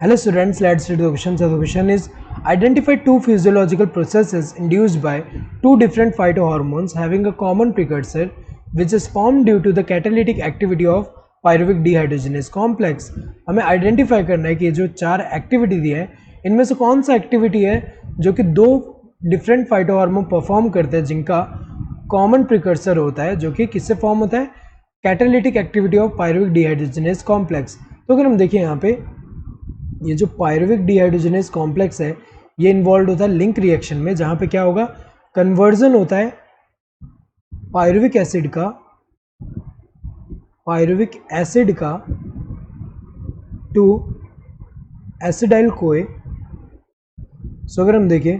Hello students, let's read the question. So the question is, identify two physiological processes induced by two different phytohormones having a common precursor which is formed due to the catalytic activity of pyruvic dehydrogenase complex. हमें identify करना है कि जो चार activity दी है इनमें से कौन सा एक्टिविटी है जो कि दो डिफरेंट फाइटोहार्मोन परफॉर्म करते हैं जिनका कॉमन प्रिकर्सर होता है, जो कि किससे फॉर्म होता है, catalytic activity of pyruvic dehydrogenase complex. तो अगर हम देखें यहाँ पे ये जो पायरुविक डिहाइड्रोजनेस कॉम्प्लेक्स है ये इन्वॉल्व होता है लिंक रिएक्शन में, जहाँ पे क्या होगा, कन्वर्जन होता है पायरुविक एसिड का टू एसिडाइल कोए। सो अगर हम देखें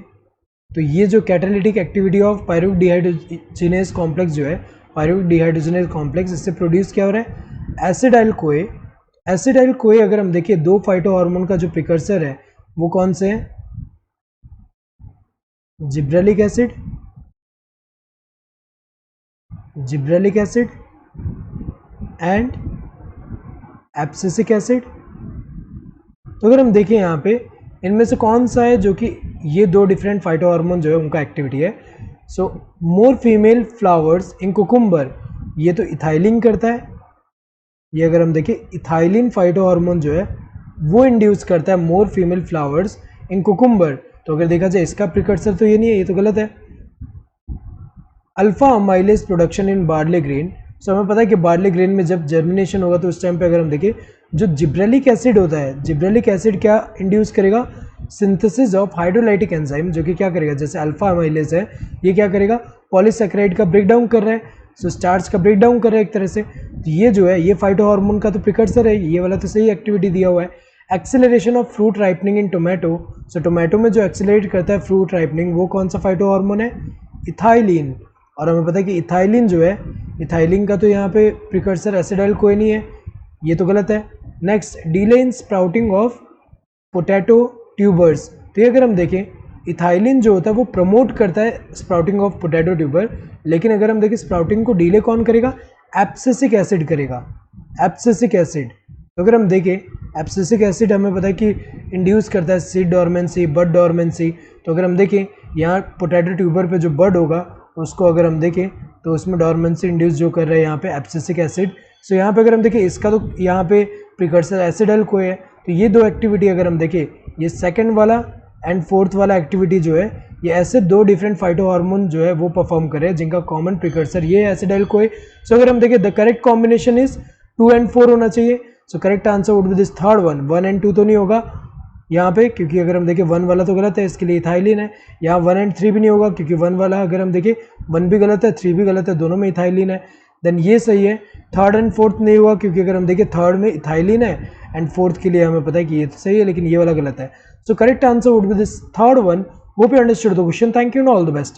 तो ये जो catalytic activity of pyruvic dehydrogenase complex जो है, पायरुविक डिहाइड्रोजनेस कॉम्प्लेक्स, इससे प्रोड्यूस क्या हो रहा है, एसिडाइल कोए। एसिडाइल कोए अगर हम देखें दो फाइटोहार्मोन का जो प्रिकर्सर है वो कौन से हैं, gibberellic acid and abscisic acid. तो अगर हम देखें यहाँ पे इनमें से कौन सा है जो कि ये दो डिफरेंट फाइटोहार्मोन जो है उनका एक्टिविटी है। So more female flowers in cucumber, ये तो इथाइलिन करता है। ये अगर हम देखें इथाइलिन फाइटोहार्मोन जो है वो इंड्यूस करता है मोर फीमेल फ्लावर्स इन कुकुम्बर। तो अगर देखा जाए इसका प्रिकर्सर तो ये नहीं है, ये तो गलत है। Alpha amylase production in barley grain. So हमें पता है कि बार्ले ग्रेन में जब जर्मिनेशन होगा तो उस टाइम पे अगर हम देखें जो जिब्रेलिक एसिड होता है, जिब्रेलिक एसिड क्या इंड्यूस करेगा, सिंथेसिस ऑफ हाइड्रोलाइटिक एंजाइम, जो कि क्या करेगा, जैसे अल्फा अमाइलेज है ये क्या करेगा, पॉलीसैकेराइड का ब्रेकडाउन कर रहा है, सो स्टार्च का ब्रेकडाउन कर रहा है एक तरह से। तो ये जो है ये फाइटोहार्मोन का तो प्रिकर्सर है, ये वाला तो सही एक्टिविटी दिया हुआ है। Acceleration of fruit ripening in tomato. So tomato में जो एक्सेलरेट करता है फ्रूट राइपनिंग वो कौन सा फाइटोहार्मोन है, इथाइलिन। और हमें पता है कि इथाइलिन जो है, इथाइलिन का तो यहाँ पे प्रिकर्सर एसिडाइल कोई नहीं है, ये तो गलत है। Next, delay in sprouting of potato tubers. तो ये अगर हम देखें इथाइलिन जो होता है वो प्रमोट करता है स्प्राउटिंग ऑफ पोटैटो ट्यूबर, लेकिन अगर हम देखें स्प्राउटिंग को डिले कौन करेगा, एब्सिसिक एसिड करेगा, एब्सिसिक एसिड। तो अगर हम देखें एब्सिसिक एसिड हमें पता है कि इंड्यूस करता है सीड डोरमेंसी, बड डोरमेंसी। तो अगर हम देखें यहाँ पोटैटो ट्यूबर पे जो बड होगा उसको अगर हम देखें तो उसमें डोरमेंसी इंड्यूस जो कर रहा है यहाँ पे एब्सिसिक एसिड। सो यहाँ पे अगर हम देखें इसका तो यहाँ पे प्रिकर्सर एसिडाइल कोई है। तो ये दो एक्टिविटी अगर हम देखें, ये सेकंड वाला एंड फोर्थ वाला एक्टिविटी जो है ये ऐसे दो डिफरेंट फाइटोहार्मोन जो है वो परफॉर्म करे जिनका कॉमन प्रिकर्सर ये एसिडाइल कोई। सो अगर हम देखें the correct combination is 2 and 4 होना चाहिए। So correct answer would be this third one, 1 and 2 तो नहीं होगा यहाँ पे, क्योंकि अगर हम देखें 1 वाला तो गलत है, इसके लिए इथाइलिन है। यहाँ 1 and 3 भी नहीं होगा क्योंकि 1 वाला अगर हम देखें 1 भी गलत है 3 भी गलत है, दोनों में इथाइलिन है। देन ये सही है। थर्ड एंड फोर्थ नहीं हुआ क्योंकि अगर हम देखें थर्ड में इथाइलिन है एंड फोर्थ के लिए हमें पता है कि ये तो सही है लेकिन ये वाला गलत है। So correct answer would be this third one. Hope you understood the question. Thank you and all the best.